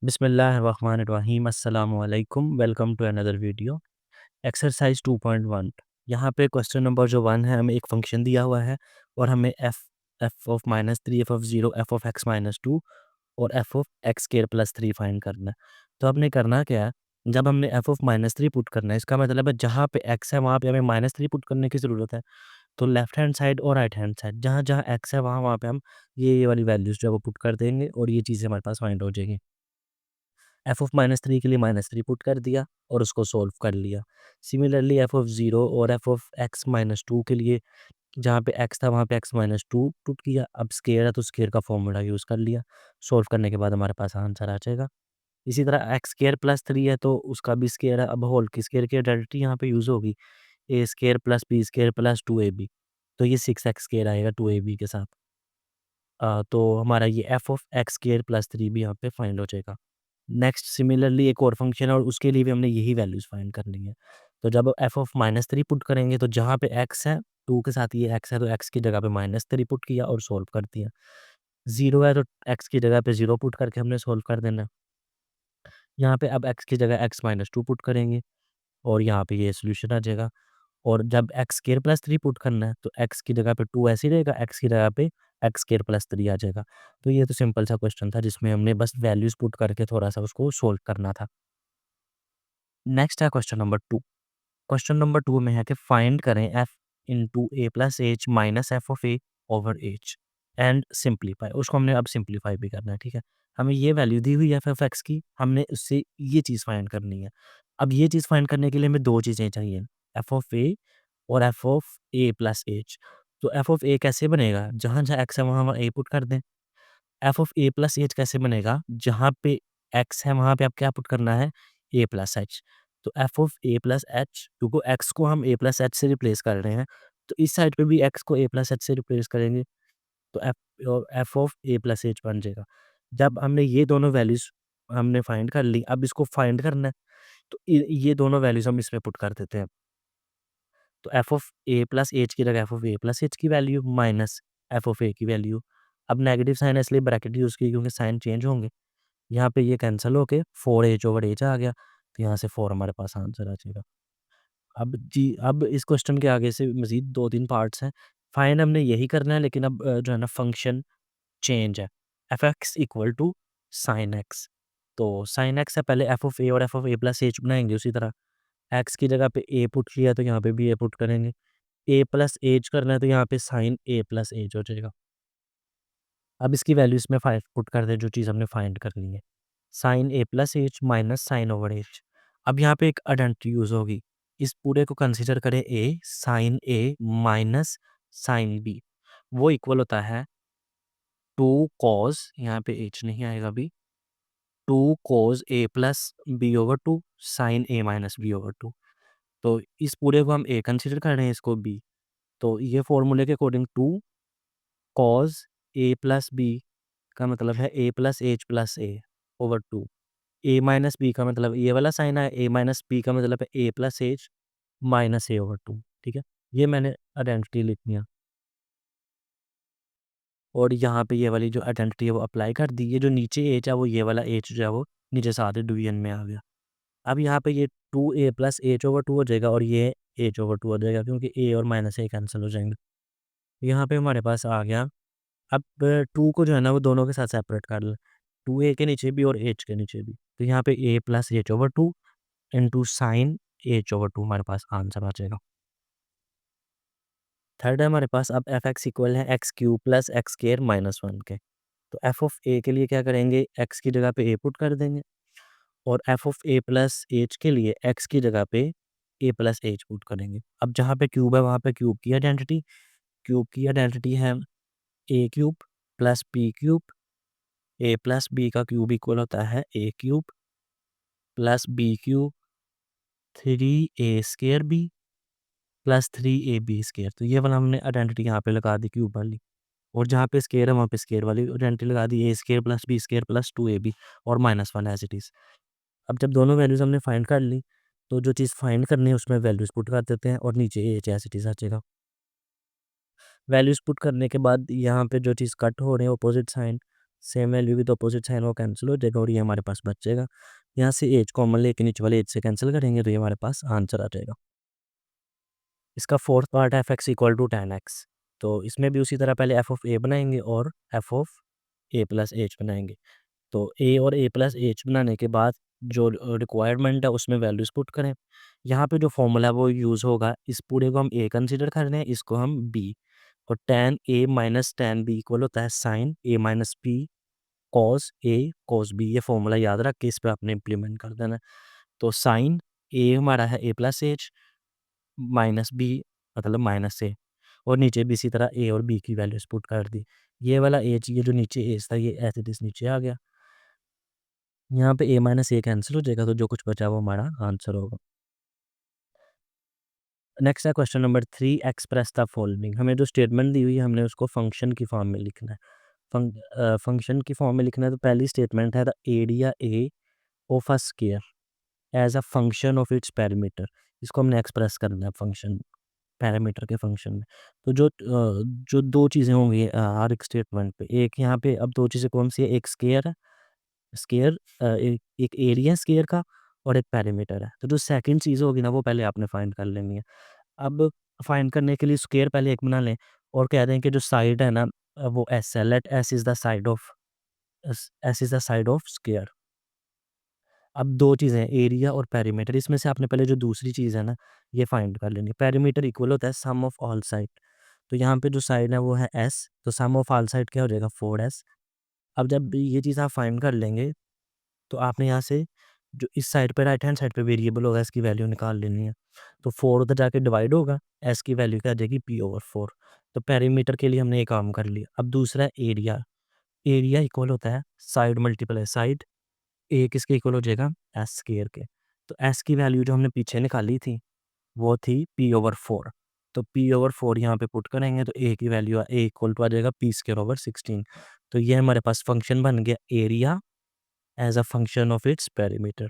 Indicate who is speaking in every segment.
Speaker 1: बिस्मिल्लाहिर्रहमानिर्रहीम अस्सलामु अलैकुम welcome to another video exercise 2.1। यहाँ पे क्वेश्चन नंबर जो 1 है, हमें एक फंक्शन दिया हुआ है और हमें F of -3 F of 0 F of x -2 और F of x square plus 3 find करना है। तो हमने करना क्या है, जब हमने एफ ऑफ -3 पुट करना है, इसका मतलब है जहाँ पे एक्स है वहाँ पे हमें -3 पुट करने की ज़रूरत है। तो लेफ्ट हैंड साइड और राइट हैंड साइड जहाँ जहाँ एक्स है वहाँ वहाँ पे हम ये वाली वैल्यूज़ जो है वो पुट कर देंगे और ये चीज़ें हमारे पास फाइंड हो जाएंगी। एफ ऑफ -3 के लिए -3 पुट कर दिया और उसको सोल्व कर लिया। सिमिलरली एफ ऑफ 0 और एफ ऑफ एक्स -2 के लिए जहाँ पे एक्स था वहाँ पे एक्स -2 पुट किया। अब स्क्वायर है तो स्क्वायर का फॉर्मूला यूज़ कर लिया। सोल्व करने के बाद हमारे पास आंसर आ जाएगा। इसी तरह एक्स स्क्वायर प्लस 3 है तो उसका भी स्क्वायर है। अब होल की स्क्वायर की आइडेंटिटी यहाँ पे यूज़ होगी, A square plus B square plus 2ab। तो ये 6x स्क्वायर आएगा 2ab के साथ। तो हमारा ये F of x square plus 3 भी यहाँ पे फाइंड हो जाएगा। नेक्स्ट सिमिलरली एक और फंक्शन है और उसके लिए भी हमने यही वैल्यूज़ फाइंड करनी है। तो जब एफ ऑफ -3 पुट करेंगे तो जहाँ पे एक्स है, 2 के साथ ये एक्स है तो एक्स की जगह पे -3 पुट किया और सोल्व कर दिया। 0 है तो एक्स की जगह पे 0 पुट करके हमने सोल्व कर देना है। यहाँ पे अब एक्स की जगह एक्स -2 पुट करेंगे और यहाँ पे ये सॉल्यूशन आ जाएगा। और जब एक्स स्क्वायर प्लस 3 पुट करना है तो एक्स की जगह पे 2 ऐसे ही रहेगा, एक्स की जगह पे एक्स स्क्वायर प्लस 3 आ जाएगा। तो ये तो सिंपल सा क्वेश्चन था जिसमें हमने बस वैल्यूज़ पुट करके थोड़ा-सा उसको सोल्व करना था। नेक्स्ट है क्वेश्चन नंबर 2। क्वेश्चन नंबर 2 में है कि फाइंड करें F into A plus H minus F of A over H and simplify. उसको हमने अब सिंप्लीफाई भी करना है, ठीक है। हमें ये वैल्यू दी हुई है एफ ऑफ एक्स की, हमने उससे ये चीज़ फाइंड करनी है। अब ये चीज़ फाइंड करने के लिए हमें दो चीज़ें चाहिए, एफ ऑफ ए और F of A plus H. तो एफ ऑफ ए कैसे बनेगा, जहाँ जहाँ एक्स है वहाँ वहाँ ए पुट कर दें। F of A plus H कैसे बनेगा, जहाँ पे एक्स है वहाँ पे आप क्या पुट करना है, ए प्लस एच। तो F of A plus H, क्योंकि एक्स को हम ए प्लस एच से रिप्लेस कर रहे हैं तो इस साइड पे भी एक्स को ए प्लस एच से रिप्लेस करेंगे तो F of A plus H बन जाएगा। जब हमने ये दोनों वैल्यूज हमने फाइंड कर ली, अब इसको फाइंड करना है तो ये दोनों वैल्यूज हम इसमें पुट कर देते हैं। तो F of A plus H की जगह F of A plus H की वैल्यू माइनस एफ ऑफ ए की वैल्यू। अब नेगेटिव साइन है इसलिए ब्रैकेट यूज़ की क्योंकि साइन चेंज होंगे। यहाँ पे ये कैंसिल होके 4h ओवर एच आ गया तो यहाँ से 4 हमारे पास आंसर आ जाएगा। अब इस क्वेश्चन के आगे से मज़ीद 2-3 पार्ट्स हैं। फाइंड हमने यही करना है लेकिन अब जो है ना फंक्शन चेंज है। F X equal to sine X. तो साइन एक्स से पहले एफ ऑफ ए और F of A plus H बनाएँगे उसी तरह। एक्स की जगह पे ए पुट किया तो यहाँ पे भी ए पुट करेंगे। ए प्लस एच करना है तो यहाँ पे साइन ए प्लस एच हो जाएगा। अब इसकी वैल्यू इसमें 5 पुट कर दें जो चीज़ हमने फाइंड करनी है। Sine A plus H minus sine over H. अब यहाँ पे एक आइडेंटिटी यूज़ होगी। इस पूरे को कंसीडर करें ए, साइन ए माइनस साइन बी। वो इक्वल होता है 2 कॉस, यहाँ पे एच नहीं आएगा अभी, 2 cos A plus B over 2 sign A minus B over 2। तो इस पूरे को हम ए कंसीडर कर रहे हैं, इसको बी। तो ये फॉर्मूले के according 2 cos A plus B का मतलब है ए प्लस एच प्लस ए ओवर 2। ए माइनस बी का मतलब ये वाला साइन है, ए माइनस बी का मतलब है ए प्लस एच माइनस ए ओवर 2, ठीक है। ये मैंने आइडेंटिटी लिखनी है और यहाँ पे ये वाली जो आइडेंटिटी है वो अप्लाई कर दी। ये जो नीचे एच है वो ये वाला एच जो है वो नीचे से आधे डिवीजन में आ गया। अब यहाँ पे ये 2a प्लस एच ओवर 2 हो जाएगा और ये एच ओवर 2 हो जाएगा क्योंकि ए और माइनस ए कैंसिल हो जाएंगे। यहाँ पे हमारे पास आ गया। अब 2 को जो है ना वो दोनों के साथ सेपरेट कर लें, 2a के नीचे भी और एच के नीचे भी। तो यहाँ पे a plus H over 2 into sine h over 2 हमारे पास आंसर आ जाएगा। थर्ड है हमारे पास, अब एफ एक्स इक्वल है x cube plus x square minus 1 के। तो एफ ऑफ ए के लिए क्या करेंगे, एक्स की जगह पे ए पुट कर देंगे और F of A plus H के लिए एक्स की जगह पे ए प्लस एच पुट करेंगे। अब जहाँ पे क्यूब है वहाँ पे क्यूब की आइडेंटिटी है A cube plus B cube. A plus B का क्यूब इक्वल होता है A cube plus B cube 3a square B plus 3ab square. तो ये वाला हमने आइडेंटिटी यहाँ पे लगा दी क्यूब वाली और जहाँ पे स्क्वायर है वहाँ पे स्क्वायर वाली आइडेंटिटी लगा दी, A square plus B square plus 2ab और माइनस 1 एज इट इज़। अब जब दोनों वैल्यूज़ हमने फाइंड कर ली तो जो चीज़ फाइंड करनी है उसमें वैल्यूज़ पुट कर देते हैं और नीचे एच एज इट इज़ आ जाएगा। वैल्यूज़ पुट करने के बाद यहाँ पे जो चीज़ कट हो रहे हैं अपोजिट साइन, सेम वैल्यू की तो अपोजिट साइन वो कैंसिल हो जाएगा और ये हमारे पास बच जाएगा। यहाँ से एज कॉमन लेके नीचे वाले एज से कैंसिल करेंगे तो ये हमारे पास आंसर आ जाएगा। इसका फोर्थ पार्ट है f(x = tan x). तो इसमें भी उसी तरह पहले f ऑफ a बनाएंगे और f of a plus h बनाएंगे। तो a और a प्लस h बनाने के बाद जो रिक्वायरमेंट है उसमें वैल्यूज़ पुट करें। यहाँ पे जो फॉर्मूला है वो यूज़ होगा, इस पूरे को हम a कंसीडर कर रहे हैं, इसको हम b, और tan a minus tan b equal होता है sin a minus b cos a cos b। ये फॉर्मूला याद रख के इस पे आपने इम्प्लीमेंट कर देना है। तो sin a हमारा है a plus h minus b मतलब माइनस a, और नीचे भी इसी तरह a और b की वैल्यूज पुट कर दी। ये वाला h, ये जो नीचे एज था ये एज इट इज नीचे आ गया। यहाँ पे a माइनस a कैंसिल हो जाएगा तो जो कुछ बचा वो हमारा आंसर होगा। नेक्स्ट है question number 3, express the following. हमें जो स्टेटमेंट दी हुई है हमने उसको फंक्शन की फॉर्म में लिखना है। फंक्शन की फॉर्म में लिखना है तो पहली स्टेटमेंट है the area A of a square as a function of its parameter. इसको हमने एक्सप्रेस करना है फंक्शन, पैरामीटर के फंक्शन में। तो जो दो चीज़ें होंगी हर एक स्टेटमेंट पे, एक यहाँ पे अब दो चीज़ें कौन सी है, एक स्केयर है, स्केयर एक एरिया स्केयर का, और एक पैरामीटर है। तो जो सेकंड चीज़ होगी ना वो पहले आपने फाइंड कर लेनी है। अब फाइंड करने के लिए स्केयर पहले एक बना लें और कह दें कि जो साइड है ना वो एस है, let S is the side of S is the side of square. अब दो चीज़ें हैं, एरिया और पेरीमीटर, इसमें से आपने पहले जो दूसरी चीज़ है ना ये फाइंड कर लेनी है। पेरीमीटर इक्वल होता है सम ऑफ ऑल साइड। तो यहाँ पे जो साइड है वो है एस, तो सम ऑफ ऑल साइड क्या हो जाएगा 4s। अब जब ये चीज़ आप फाइंड कर लेंगे तो आपने यहाँ से जो इस साइड पे राइट हैंड साइड पे वेरिएबल होगा इसकी वैल्यू निकाल लेनी है। तो 4 उधर जाके डिवाइड होगा, एस की वैल्यू क्या आ जाएगी p/4। तो पेरीमीटर के लिए हमने ये काम कर लिया। अब दूसरा है एरिया। एरिया इक्वल होता है साइड मल्टीप्लाई साइड, ए किसके इक्वल हो जाएगा एस स्क्वायर के। तो एस की वैल्यू जो हमने पीछे निकाली थी वो थी p/4। तो p/4 यहाँ पे पुट करेंगे तो ए की वैल्यू ए इक्वल टू आ जाएगा p²/16। तो ये हमारे पास फंक्शन बन गया area as a function of its perimeter.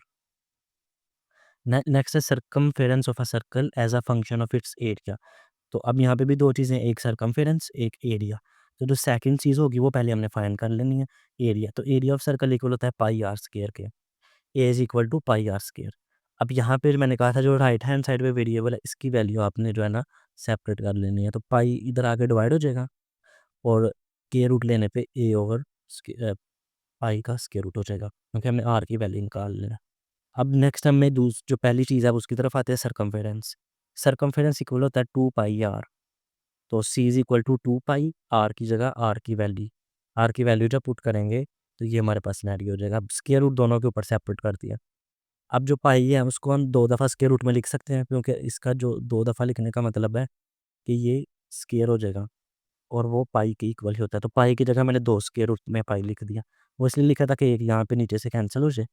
Speaker 1: Next है circumference of a circle as a function of its area. तो अब यहाँ पे भी दो चीज़ें, एक सर्कमफेरेंस एक एरिया। तो जो सेकंड चीज़ होगी वो पहले हमने फाइंड कर लेनी है, एरिया। तो एरिया ऑफ सर्कल इक्वल होता है पाई आर स्क्वायर के, A is equal to pi R square. अब यहाँ पे मैंने कहा था जो राइट हैंड साइड पे वेरिएबल है इसकी वैल्यू आपने जो है ना सेपरेट कर लेनी है। तो पाई इधर आके डिवाइड हो जाएगा और के रूट लेने पे ए ओवर पाई का स्क्वायर रूट हो जाएगा क्योंकि हमने आर की वैल्यू निकाल लेना है। अब नेक्स्ट हमें जो पहली चीज़ है उसकी तरफ आते हैं, सर्कमफेरेंस। सर्कमफेरेंस इक्वल होता है 2 पाई आर। तो C is equal to 2 pi, R की जगह आर की वैल्यू जब पुट करेंगे तो ये हमारे पास सिनेरियो हो जाएगा। अब स्क्वायर रूट दोनों के ऊपर सेपरेट कर दिया। अब जो पाई है उसको हम 2 दफ़ा स्क्वायर रूट में लिख सकते हैं क्योंकि इसका जो 2 दफ़ा लिखने का मतलब है कि ये स्क्वायर हो जाएगा और वो पाई के इक्वल ही होता है। तो पाई की जगह मैंने 2 स्क्वायर रूट में पाई लिख दिया। वो इसलिए लिखा था कि एक यहाँ पे नीचे से कैंसिल हो जाए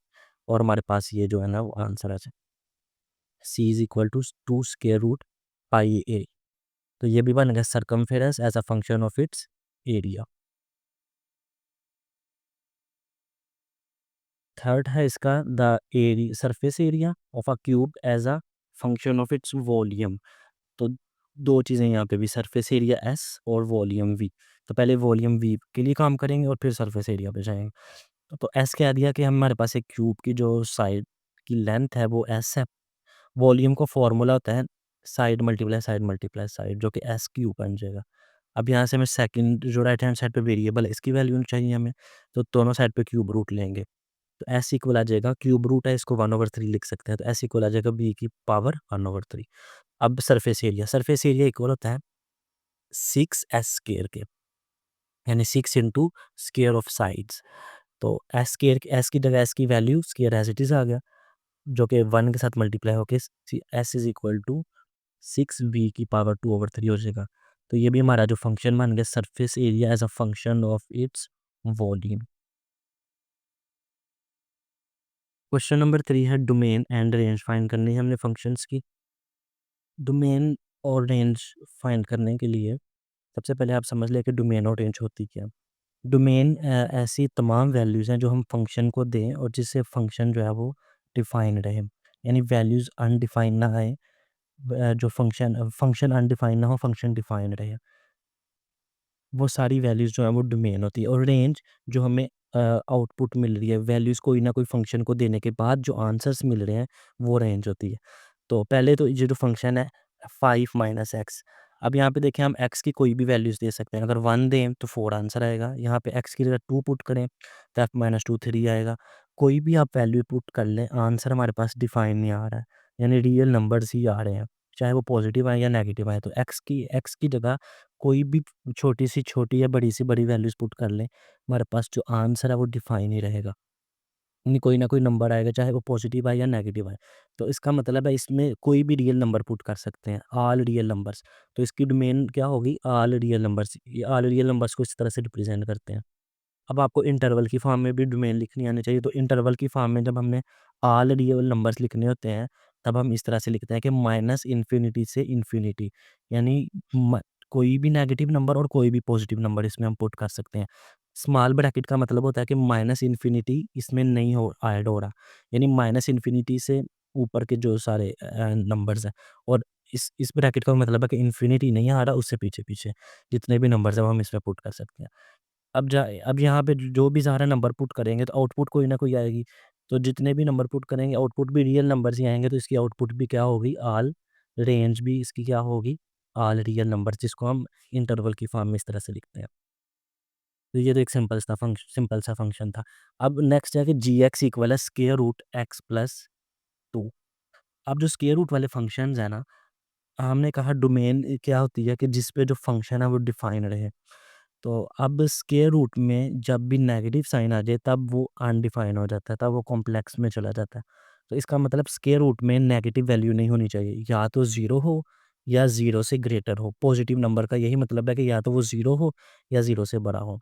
Speaker 1: और हमारे पास ये जो है ना वो आंसर आ जाए। C is equal to 2 square root pi A. तो ये भी बन गया circumference as a function of its area. Third है इसका the area surface area of a cube as a function of its volume. तो दो चीज़ें यहाँ पे भी, सरफेस एरिया एस और वॉल्यूम वी। तो पहले वॉल्यूम वी के लिए काम करेंगे और फिर सरफेस एरिया पे जाएंगे। तो एस कह दिया कि हमारे पास एक क्यूब की जो साइड की लेंथ है वो एस है। वॉल्यूम का फॉर्मूला होता है साइड मल्टीप्लाई साइड जो कि एस क्यूब बन जाएगा। अब यहाँ से हमें सेकंड जो राइट हैंड साइड पे वेरिएबल है इसकी वैल्यू चाहिए हमें, तो दोनों साइड पे क्यूब रूट लेंगे। तो एस इक्वल आ जाएगा, क्यूब रूट है इसको 1/3 लिख सकते हैं, तो एस इक्वल आ जाएगा बी की पावर 1/3। अब सरफेस एरिया इक्वल होता है 6s स्क्वायर के, यानी 6 इंटू स्क्वायर ऑफ साइड्स। तो एस की जगह एस की value square as it is आ गया जो कि 1 के साथ मल्टीप्लाई होके S is equal to 6b की पावर 2/3 हो जाएगा। तो ये भी हमारा जो फंक्शन बन गया surface area as a function of its volume. Question number 3 है डोमेन एंड रेंज फाइंड करनी है हमने फंक्शंस की। डोमेन और रेंज फाइंड करने के लिए सबसे पहले आप समझ लें कि डोमेन और रेंज होती क्या है। डोमेन ऐसी तमाम वैल्यूज़ हैं जो हम फंक्शन को दें और जिससे फंक्शन जो है वो डिफाइन रहे, यानी वैल्यूज़ अनडिफाइन ना आए, जो फंक्शन फंक्शन अनडिफाइन ना हो, फंक्शन डिफाइन रहे। वो सारी वैल्यूज़ जो हैं वो डोमेन होती है, और रेंज जो हमें आउटपुट मिल रही है वैल्यूज़ कोई ना कोई फ़ंक्शन को देने के बाद जो आंसर्स मिल रहे हैं वो रेंज होती है। तो पहले तो ये जो फ़ंक्शन है 5 माइनस एक्स, अब यहाँ पे देखें हम एक्स की कोई भी वैल्यूज़ दे सकते हैं। अगर 1 दें तो 4 आंसर आएगा। यहाँ पे एक्स की जगह 2 पुट करें तो f माइनस 2 3 आएगा। कोई भी आप वैल्यू पुट कर लें, आंसर हमारे पास डिफाइन नहीं आ रहा है, यानी रियल नंबर्स ही आ रहे हैं, चाहे वो पॉजिटिव आए या नेगेटिव आए। तो एक्स की जगह कोई भी छोटी सी छोटी या बड़ी सी बड़ी वैल्यूज़ पुट कर लें, हमारे पास जो आंसर है वो डिफाइन ही रहेगा। नहीं, कोई ना कोई नंबर आएगा, चाहे वो पॉजिटिव आए या नेगेटिव आए। तो इसका मतलब है इसमें कोई भी रियल नंबर पुट कर सकते हैं, ऑल रियल नंबर्स। तो इसकी डोमेन क्या होगी? All real numbers. ये ऑल रियल नंबर्स को इस तरह से रिप्रेज़ेंट करते हैं। अब आपको इंटरवल की फॉर्म में भी डोमेन लिखनी आनी चाहिए। तो इंटरवल की फॉर्म में जब हमने ऑल रियल नंबर्स लिखने होते हैं, तब हम इस तरह से लिखते हैं कि माइनस इन्फिनिटी से इन्फिनिटी, यानी म कोई भी नेगेटिव नंबर और कोई भी पॉजिटिव नंबर इसमें हम पुट कर सकते हैं। स्मॉल ब्रैकेट का मतलब होता है कि माइनस इन्फिनिटी इसमें नहीं हो ऐड हो रहा, यानी माइनस इन्फिनिटी से ऊपर के जो सारे नंबर्स हैं, और इस ब्रैकेट का मतलब है कि इन्फिनिटी नहीं आ रहा, उससे पीछे-पीछे जितने भी नंबर्स हैं वो हम इसमें पुट कर सकते हैं। अब यहाँ पे जो भी सारा नंबर पुट करेंगे तो आउटपुट कोई ना कोई आएगी। तो जितने भी नंबर पुट करेंगे आउटपुट भी रियल नंबर्स ही आएँगे, तो इसकी आउटपुट भी क्या होगी? ऑल। रेंज भी इसकी क्या होगी? ऑल रियल नंबर्स, जिसको हम इंटरवल की फॉर्म में इस तरह से लिखते हैं। तो ये तो एक सिंपल सा फंक्शन था। अब नेक्स्ट है कि g(x) इक्वल है स्क्वायर रूट x प्लस 2। अब जो स्क्वायर रूट वाले फंक्शंस हैं ना, हमने कहा डोमेन क्या होती है कि जिस पे जो फंक्शन है वो डिफाइन रहे। तो अब स्क्वायर रूट में जब भी नेगेटिव साइन आ जाए तब वो अनडिफाइन हो जाता है, तब वो कॉम्प्लेक्स में चला जाता है। तो इसका मतलब स्क्वायर रूट में नेगेटिव वैल्यू नहीं होनी चाहिए, या तो 0 हो या 0 से ग्रेटर हो। पॉजिटिव नंबर का यही मतलब है कि या तो वो 0 हो या 0 से बड़ा हो।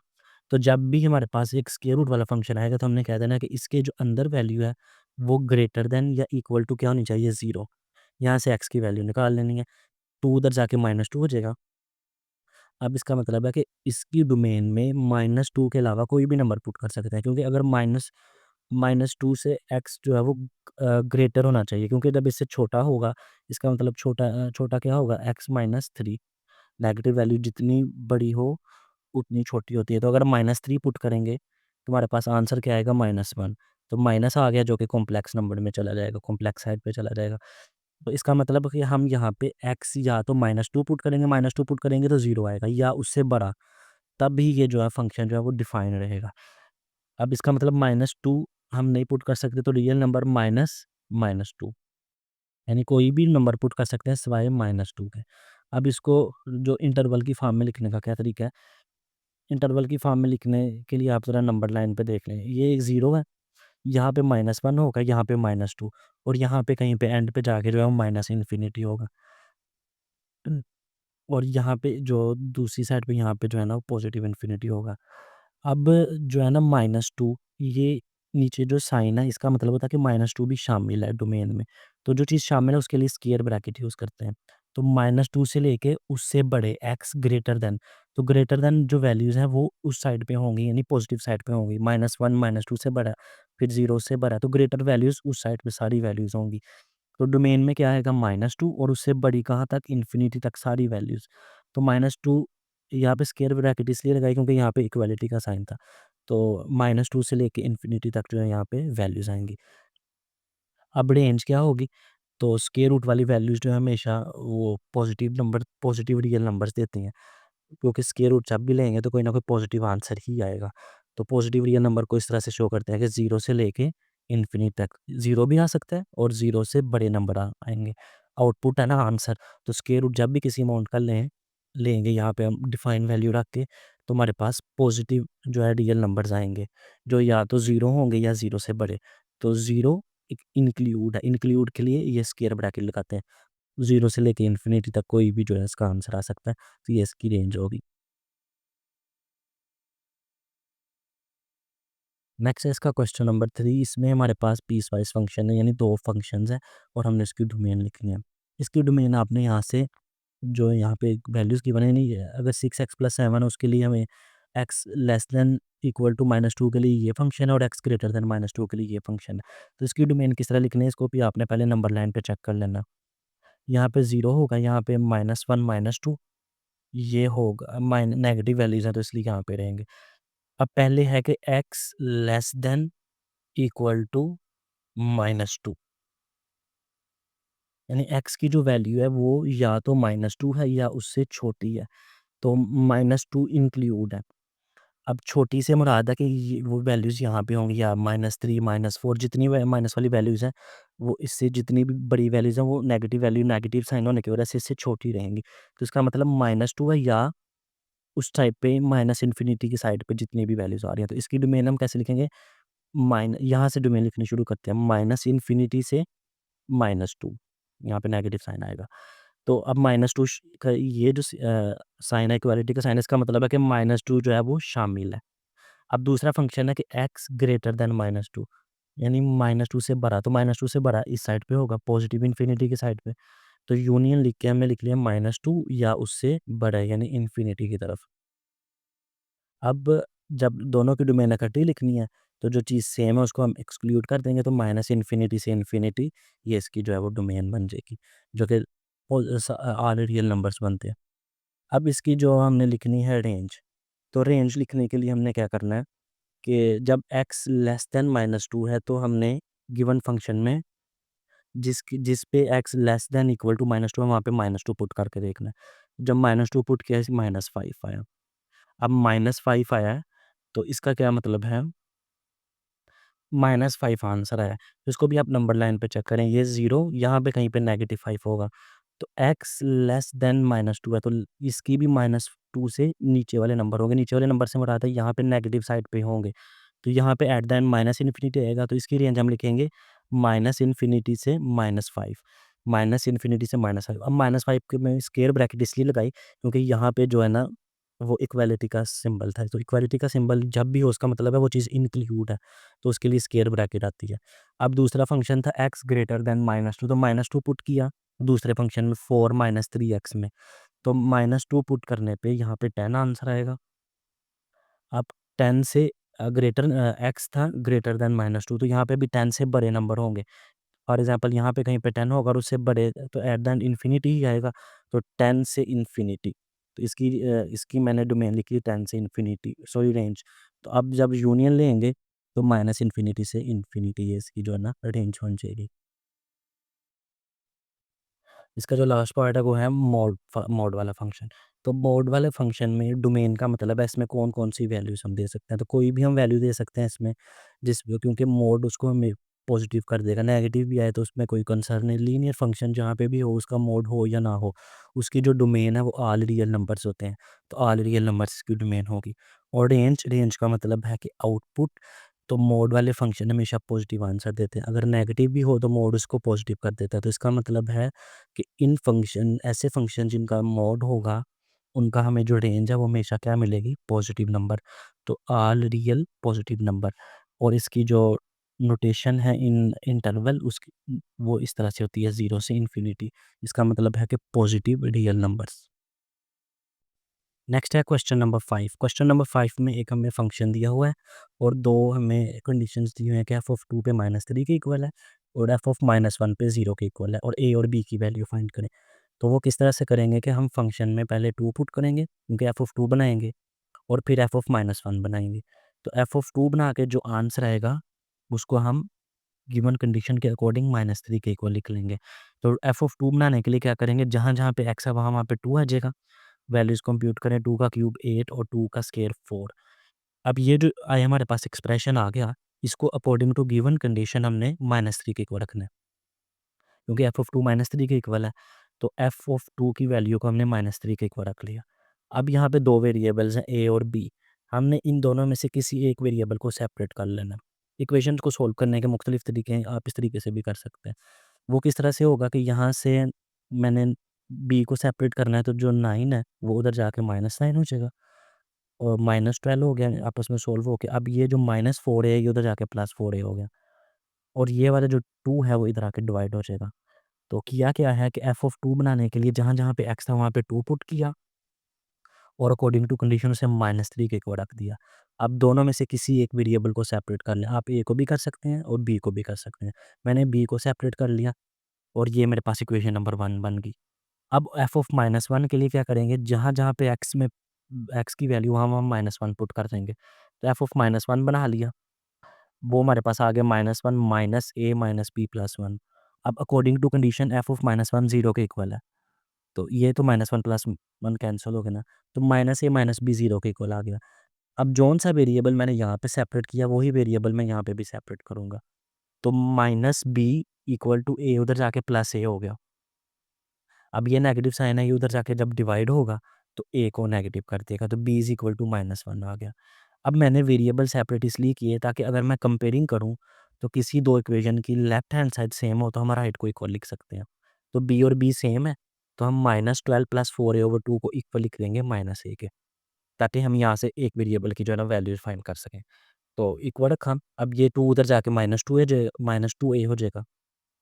Speaker 1: तो जब भी हमारे पास एक स्क्वायर रूट वाला फंक्शन आएगा तो हमने कह देना कि इसके जो अंदर वैल्यू है वो ग्रेटर देन या इक्वल टू क्या होनी चाहिए? 0। यहाँ से x की वैल्यू निकाल लेनी है। 2 उधर जाके -2 हो जाएगा। अब इसका मतलब है कि इसकी डोमेन में -2 के अलावा कोई भी नंबर पुट कर सकते हैं, क्योंकि अगर -2 से x जो है वो ग्रेटर होना चाहिए, क्योंकि जब इससे छोटा होगा इसका मतलब छोटा क्या होगा? x-3। नेगेटिव वैल्यू जितनी बड़ी हो उतनी छोटी होती है। तो अगर -3 पुट करेंगे तो हमारे पास आंसर क्या आएगा? -1। तो माइनस आ गया जो कि कॉम्प्लेक्स नंबर में चला जाएगा, कॉम्प्लेक्स साइड पे चला जाएगा। तो इसका मतलब कि हम यहाँ पे x या तो -2 पुट करेंगे, -2 पुट करेंगे तो 0 आएगा, या उससे बड़ा, तब भी ये जो है फंक्शन जो है वो डिफाइन रहेगा। अब इसका मतलब -2 हम नहीं पुट कर सकते, तो रियल नंबर -2, यानी कोई भी नंबर पुट कर सकते हैं सिवाय -2 के। अब इसको जो इंटरवल की फॉर्म में लिखने का क्या तरीका है? इंटरवल की फॉर्म में लिखने के लिए आप ज़रा नंबर लाइन पे देख लें। ये एक 0 है, यहाँ पे -1 होगा, यहाँ पे -2, और यहाँ पे कहीं पे एंड पे जाके जो है वो माइनस इन्फिनिटी होगा। और यहाँ पे जो दूसरी साइड पे यहाँ पे जो है ना वो पॉजिटिव इन्फिनिटी होगा। अब जो है ना -2, ये नीचे जो साइन है इसका मतलब होता है कि -2 भी शामिल है डोमेन में। तो जो चीज़ शामिल है उसके लिए स्क्वायर ब्रैकेट यूज़ करते हैं। तो -2 से लेके उससे बड़े x ग्रेटर दैन, तो ग्रेटर दैन जो वैल्यूज़ हैं वो उस साइड पे होंगी, यानी पॉजिटिव साइड पे होंगी। -1 -2 से बड़ा, फिर 0 से बड़ा, तो ग्रेटर वैल्यूज़ उस साइड पे सारी वैल्यूज़ होंगी। तो डोमेन में क्या आएगा? -2, और उससे बड़ी कहाँ तक? इन्फिनिटी तक सारी वैल्यूज़। तो -2 यहाँ पे स्क्वायर ब्रैकेट इसलिए लगाई क्योंकि यहाँ पे इक्वालिटी का साइन था। तो -2 से लेके इन्फिनिटी तक जो है यहाँ पे वैल्यूज़ आएँगी। अब रेंज क्या होगी? तो स्क्वायर रूट वाली वैल्यूज़ जो है हमेशा वो पॉजिटिव रियल नंबर्स देती हैं। क्योंकि स्क्वायर रूट जब भी लेंगे तो कोई ना कोई पॉजिटिव आंसर ही आएगा। तो पॉजिटिव रियल नंबर को इस तरह से शो करते हैं कि 0 से लेके इन्फिनिटी तक, 0 भी आ सकता है और 0 से बड़े नंबर आएँगे। आउटपुट है ना आंसर, तो स्क्वायर रूट जब भी किसी अमाउंट का लेंगे यहाँ पे हम डिफाइन वैल्यू रख के, तो हमारे पास पॉजिटिव जो है रियल नंबर्स आएँगे, जो या तो 0 होंगे या 0 से बड़े। तो 0 एक इंक्लूड है, इंक्लूड के लिए ये स्क्वायर ब्रैकेट लगाते हैं। 0 से लेके इन्फिनिटी तक कोई भी जो है इसका आंसर आ सकता है, तो ये इसकी रेंज होगी। नेक्स्ट है इसका क्वेश्चन नंबर 3। इसमें हमारे पास पीसवाइज़ फंक्शन है, यानी 2 फंक्शंस हैं और हमने इसकी डोमेन लिखनी है। इसकी डोमेन आपने यहाँ से जो यहाँ पे वैल्यूज़ गिवन है, नहीं है, अगर 6x + 7 है उसके लिए हमें x less than equal to -2 के लिए ये फंक्शन है, और x ग्रेटर दैन -2 के लिए ये फंक्शन है। तो इसकी डोमेन किस तरह लिखनी है, इसको भी आपने पहले नंबर लाइन पे चेक कर लेना। यहाँ पे 0 होगा, यहाँ पे -1 -2, ये होगा नेगेटिव वैल्यूज़ हैं तो इसलिए यहाँ पे रहेंगे। अब पहले है कि X less than equal to -2, यानी एक्स की जो वैल्यू है वो या तो -2 है या उससे छोटी है, तो -2 इंक्लूड है। अब छोटी से मुराद है कि ये वो वैल्यूज़ यहाँ पे होंगी या -3 -4 जितनी व माइनस वाली वैल्यूज़ हैं, वो इससे जितनी भी बड़ी वैल्यूज़ हैं वो नेगेटिव वैल्यू नेगेटिव साइन होने की वजह से इससे छोटी रहेंगी। तो इसका मतलब -2 है या उस टाइप पे माइनस इन्फिनिटी की साइड पे जितनी भी वैल्यूज़ आ रही हैं। तो इसकी डोमेन हम कैसे लिखेंगे? यहाँ से डोमेन लिखनी शुरू करते हैं, माइनस इन्फिनिटी से -2, यहाँ पे नेगेटिव साइन आएगा। तो अब -2 का ये जो साइन है इक्वालिटी का साइन है, इसका मतलब है कि -2 जो है वो शामिल है। अब दूसरा फंक्शन है कि एक्स ग्रेटर देन -2, यानी -2 से बड़ा, तो -2 से बड़ा इस साइड पे होगा, पॉजिटिव इन्फिनिटी की साइड पे। तो यूनियन लिख के हमने लिख लिया -2 या उससे बड़ा है, यानी इन्फिनिटी की तरफ। अब जब दोनों की डोमेन इकट्ठी लिखनी है, तो जो चीज़ सेम है उसको हम एक्सक्लूड कर देंगे, तो माइनस इन्फिनिटी से इन्फिनिटी ये इसकी जो है वो डोमेन बन जाएगी, जो कि ऑल रियल नंबर्स बनते हैं। अब इसकी जो हमने लिखनी है रेंज, तो रेंज लिखने के लिए हमने क्या करना है कि जब x लेस देन -2 है तो हमने गिवन फंक्शन में जिस पे x less than equal to -2 है वहाँ पे -2 पुट करके देखना है। जब -2 पुट किया -5 आया। अब -5 आया है, तो इसका क्या मतलब है, -5 आंसर आया है। तो इसको भी आप नंबर लाइन पे चेक करें, ये 0 यहाँ पे कहीं पे -5 होगा। तो x लेस देन -2 है, तो इसकी भी -2 से नीचे वाले नंबर होंगे। नीचे वाले नंबर से मुराद है यहाँ पे नेगेटिव साइड पे होंगे। तो यहाँ पे at the end minus infinity आएगा, तो इसकी रेंज हम लिखेंगे माइनस इन्फिनिटी से -5, माइनस इन्फिनिटी से -5। अब -5 के मैं स्क्वायर ब्रैकेट इसलिए लगाई क्योंकि यहाँ पे जो है ना वो इक्वालिटी का सिंबल था। तो इक्वालिटी का सिंबल जब भी हो उसका मतलब है वो चीज़ इंक्लूड है, तो उसके लिए स्क्वायर ब्रैकेट आती है। अब दूसरा फंक्शन था x ग्रेटर देन -2, तो -2 पुट किया दूसरे फंक्शन में 4 -3x में, तो -2 पुट करने पे यहाँ पे 10 आंसर आएगा। अब 10 से एक्स था ग्रेटर देन -2, तो यहाँ पे भी 10 से बड़े नंबर होंगे। फॉर एग्ज़ाम्पल यहाँ पे कहीं पे 10 होगा और उससे बड़े तो एट द एंड इन्फिनिटी ही आएगा, तो 10 से इन्फिनिटी। तो इसकी मैंने डोमेन लिखी 10 से इन्फिनिटी, सॉरी रेंज। तो अब जब यूनियन लेंगे तो माइनस इन्फिनिटी से इन्फिनिटी ये इसकी जो है ना रेंज बन जाएगी। इसका जो लास्ट पार्ट है वो है मोड वाला फंक्शन। तो मोड वाले फंक्शन में डोमेन का मतलब है इसमें कौन-कौन सी वैल्यूज़ हम दे सकते हैं। तो कोई भी हम वैल्यू दे सकते हैं इसमें, क्योंकि मोड उसको हमें पॉजिटिव कर देगा, नेगेटिव भी आए तो उसमें कोई कंसर्न नहीं। लीनियर फंक्शन जहाँ पे भी हो उसका मोड हो या ना हो, उसकी जो डोमेन है वो ऑल रियल नंबर्स होते हैं। तो ऑल रियल नंबर्स की डोमेन होगी। और रेंज का मतलब है कि आउटपुट, तो मोड वाले फंक्शन हमेशा पॉजिटिव आंसर देते हैं। अगर नेगेटिव भी हो तो मोड उसको पॉजिटिव कर देता है। तो इसका मतलब है कि इन फंक्शन ऐसे फंक्शन जिनका मोड होगा, उनका हमें जो रेंज है वो हमेशा क्या मिलेगी? Positive number. तो ऑल रियल पॉजिटिव नंबर, और इसकी जो नोटेशन है इन इंटरवल उसकी वो इस तरह से होती है 0 से इन्फिनिटी। इसका मतलब है कि पॉजिटिव रियल नंबर्स। नेक्स्ट है क्वेश्चन नंबर 5। क्वेश्चन नंबर 5 में एक हमें फंक्शन दिया हुआ है और 2 हमें कंडीशंस दी हुई हैं कि f(2) पे -3 के इक्वल है और f(-1) पे 0 के इक्वल है, और a और b की वैल्यू फाइंड करें। तो वो किस तरह से करेंगे कि हम फंक्शन में पहले 2 पुट करेंगे क्योंकि f(2) बनाएंगे और फिर f(-1) बनाएंगे। तो f(2) बना के जो आंसर आएगा उसको हम गिवन कंडीशन के अकॉर्डिंग -3 के इक्वल लिख लेंगे। तो f(2) बनाने के लिए क्या करेंगे, जहाँ-जहाँ पे x है वहाँ-वहाँ पे 2 आ जाएगा। वैल्यूज़ कंप्यूट करें, 2 का क्यूब 8 और 2 का स्क्वायर 4। अब ये जो आया हमारे पास एक्सप्रेशन आ गया, इसको अकॉर्डिंग टू गिवन कंडीशन हमने -3 के इक्वल रखना है, क्योंकि f(2) -3 के इक्वल है, तो f(2) की वैल्यू को हमने -3 के इक्वल रख लिया। अब यहाँ पे 2 वेरिएबल्स हैं a और b, हमने इन दोनों में से किसी एक वेरिएबल को सेपरेट कर लेना है। इक्वेशन को सोल्व करने के मुख्तलिफ तरीके हैं, आप इस तरीके से भी कर सकते हैं। वो किस तरह से होगा कि यहाँ से मैंने b को सेपरेट करना है, तो जो 9 है वो उधर जाके -9 हो जाएगा और -12 हो गया आपस में सोल्व होके। अब ये जो -4 है ये उधर जाके +4a हो गया और ये वाला जो 2 है वो इधर आके डिवाइड हो जाएगा। तो किया क्या है कि f(2) बनाने के लिए जहाँ-जहाँ पे x था वहाँ पे 2 पुट किया और अकॉर्डिंग टू कंडीशन उसे -3 के इक्वल रख दिया। अब दोनों में से किसी एक वेरिएबल को सेपरेट कर लें। आप a को भी कर सकते हैं और b को भी कर सकते हैं। मैंने b को सेपरेट कर लिया और ये मेरे पास इक्वेशन नंबर 1 बन गई। अब एफ ऑफ -1 के लिए क्या करेंगे, जहाँ जहाँ पे एक्स की वैल्यू वहाँ वहाँ -1 पुट कर देंगे। तो एफ ऑफ -1 बना लिया, वो हमारे पास आ गया -1 minus A minus B plus 1। अब according to condition F of -1 0 के इक्वल है, तो ये तो -1 प्लस 1 कैंसिल हो गया ना, तो माइनस ए माइनस बी 0 के इक्वल आ गया। अब जौन सा वेरिएबल मैंने यहाँ पे सेपरेट किया वही वेरिएबल मैं यहाँ पे भी सेपरेट करूँगा। तो माइनस बी इक्वल टू ए उधर जाके प्लस ए हो गया। अब ये नेगेटिव साइन है, ये उधर जाके जब डिवाइड होगा तो ए को नेगेटिव कर देगा, तो बी इज इक्वल टू -1 आ गया। अब मैंने वेरिएबल सेपरेट इसलिए किए ताकि अगर मैं कंपेयरिंग करूँ तो किसी दो इक्वेशन की लेफ्ट हैंड साइड सेम हो तो हम राइट को इक्वल लिख सकते हैं। तो बी और बी सेम है, तो हम -12 प्लस 4a/2 को इक्वल लिख देंगे -a के, ताकि हम यहाँ से एक वेरिएबल की जो है ना वैल्यूज फाइंड कर सकें। तो इक्वल रखा, अब ये 2 उधर जाके -2a हो जाएगा।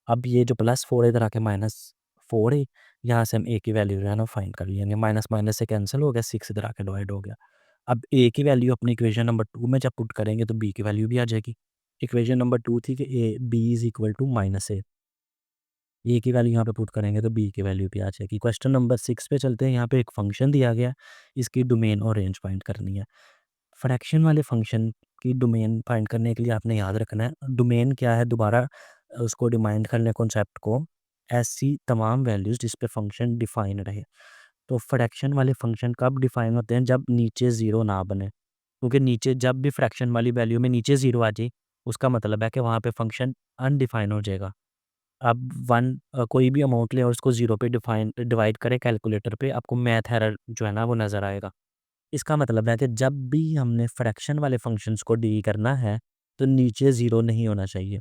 Speaker 1: अब ये जो +4 इधर आके -4 है, यहाँ से हम ए की वैल्यू जो है ना फाइंड कर लेंगे। माइनस माइनस से कैंसिल हो गया, 6 इधर आके डिवाइड हो गया। अब ए की वैल्यू अपनी इक्वेशन नंबर 2 में जब पुट करेंगे तो बी की वैल्यू भी आ जाएगी। इक्वेशन नंबर 2 थी कि A B is equal to -a। A की वैल्यू यहाँ पे पुट करेंगे तो बी की वैल्यू भी आ जाएगी। क्वेश्चन नंबर 6 पे चलते हैं। यहाँ पे एक फंक्शन दिया गया है, इसकी डोमेन और रेंज फाइंड करनी है। फ्रैक्शन वाले फंक्शन की डोमेन फाइंड करने के लिए आपने याद रखना है, डोमेन क्या है, दोबारा उसको डिमाइंड करने कॉन्सेप्ट को, ऐसी तमाम वैल्यूज़ जिस पे फंक्शन डिफाइन रहे। तो फ्रैक्शन वाले फंक्शन कब डिफाइन होते हैं, जब नीचे ज़ीरो ना बने, क्योंकि नीचे जब भी फ्रैक्शन वाली वैल्यू में नीचे ज़ीरो आ जाए उसका मतलब है कि वहाँ पे फंक्शन अनडिफाइन हो जाएगा। अब कोई भी अमाउंट ले और उसको ज़ीरो पे डिवाइड करें कैलकुलेटर पे, आपको मैथ एरर जो है ना वो नज़र आएगा। इसका मतलब है कि जब भी हमने फ्रैक्शन वाले फंक्शंस को डी करना है तो नीचे ज़ीरो नहीं होना चाहिए।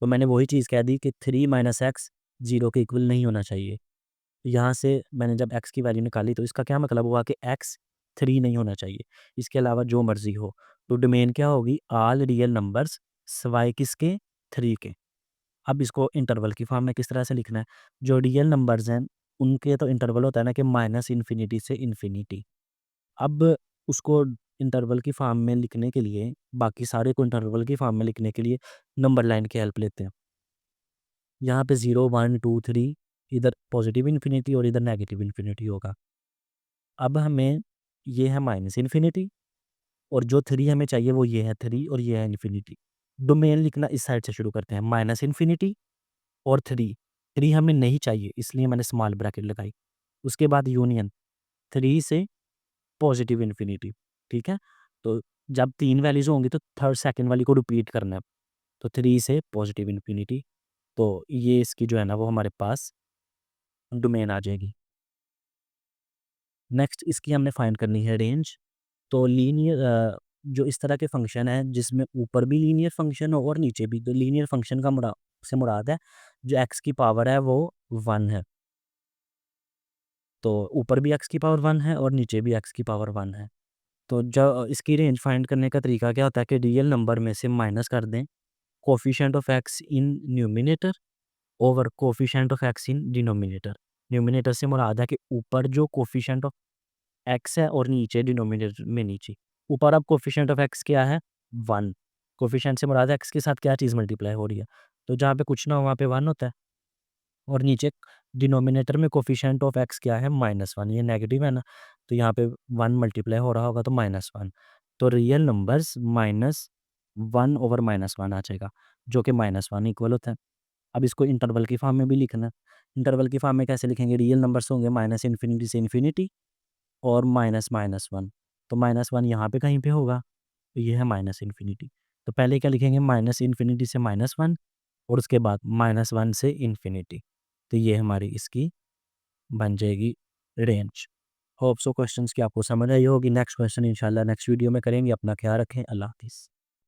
Speaker 1: तो मैंने वही चीज़ कह दी कि 3 माइनस एक्स 0 के इक्वल नहीं होना चाहिए। यहाँ से मैंने जब एक्स की वैल्यू निकाली तो इसका क्या मतलब हुआ कि एक्स 3 नहीं होना चाहिए। इसके अलावा जो मर्ज़ी हो। तो डोमेन क्या होगी, ऑल रियल नंबर्स सिवाय किसके, 3 के। अब इसको इंटरवल की फॉर्म में किस तरह से लिखना है, जो रियल नंबर्स हैं उनके तो इंटरवल होता है ना कि माइनस इन्फिनिटी से इन्फिनिटी। अब उसको इंटरवल की फॉर्म में लिखने के लिए, बाकी सारे को इंटरवल की फॉर्म में लिखने के लिए नंबर लाइन की हेल्प लेते हैं। यहाँ पे 0 1 2 3 इधर पॉजिटिव इन्फिनिटी और इधर नेगेटिव इन्फिनिटी होगा। अब हमें ये है माइनस इन्फिनिटी और जो 3 हमें चाहिए वो ये है 3 और ये है इन्फिनिटी। डोमेन लिखना इस साइड से शुरू करते हैं, माइनस इन्फिनिटी और 3। 3 हमें नहीं चाहिए इसलिए मैंने स्मॉल ब्रैकेट लगाई। उसके बाद यूनियन 3 से पॉजिटिव इन्फिनिटी, ठीक है? तो जब 3 वैल्यूज़ होंगी तो थर्ड सेकंड वाली को रिपीट करना है। तो 3 से पॉजिटिव इन्फिनिटी, तो ये इसकी जो है ना वो हमारे पास डोमेन आ जाएगी। नेक्स्ट इसकी हमने फाइंड करनी है रेंज। तो जो इस तरह के फंक्शन हैं जिसमें ऊपर भी लीनियर फंक्शन हो और नीचे भी, तो लीनियर फंक्शन का मुराद है जो एक्स की पावर है वो 1 है। तो ऊपर भी एक्स की पावर 1 है और नीचे भी एक्स की पावर 1 है। तो जब इसकी रेंज फाइंड करने का तरीका क्या होता है कि रियल नंबर में से माइनस कर दें coefficient of x in numerator over coefficient of x in denominator. Numerator से मुराद है कि ऊपर जो कोफिशिएंट ऑफ एक्स है और नीचे डिनोमिनेटर में नीचे। ऊपर अब कोफिशिएंट ऑफ एक्स क्या है, 1। कोफिशिएंट से मुराद है एक्स के साथ क्या चीज़ मल्टीप्लाई हो रही है। तो जहाँ पे कुछ ना हो वहाँ पे 1 होता है। और नीचे डिनोमिनेटर में कोफिशिएंट ऑफ एक्स क्या है, -1। ये नेगेटिव है ना, तो यहाँ पे 1 मल्टीप्लाई हो रहा होगा तो -1। तो रियल नंबर्स -1 ओवर -1 आ जाएगा, जो कि -1 इक्वल होता है। अब इसको इंटरवल की फॉर्म में भी लिखना है। इंटरवल की फॉर्म में कैसे लिखेंगे, रियल नंबर्स होंगे माइनस इन्फिनिटी से इन्फिनिटी और -1। तो -1 यहाँ पे कहीं पे होगा, तो ये है माइनस इन्फिनिटी। तो पहले क्या लिखेंगे, माइनस इन्फिनिटी से -1 और उसके बाद -1 से इन्फिनिटी। तो ये हमारी इसकी बन जाएगी रेंज। होप सो क्वेश्चंस की आपको समझ आई होगी। नेक्स्ट क्वेश्चन इंशाल्लाह नेक्स्ट वीडियो में करेंगे। अपना ख्याल रखें। अल्लाह हाफ़िज़।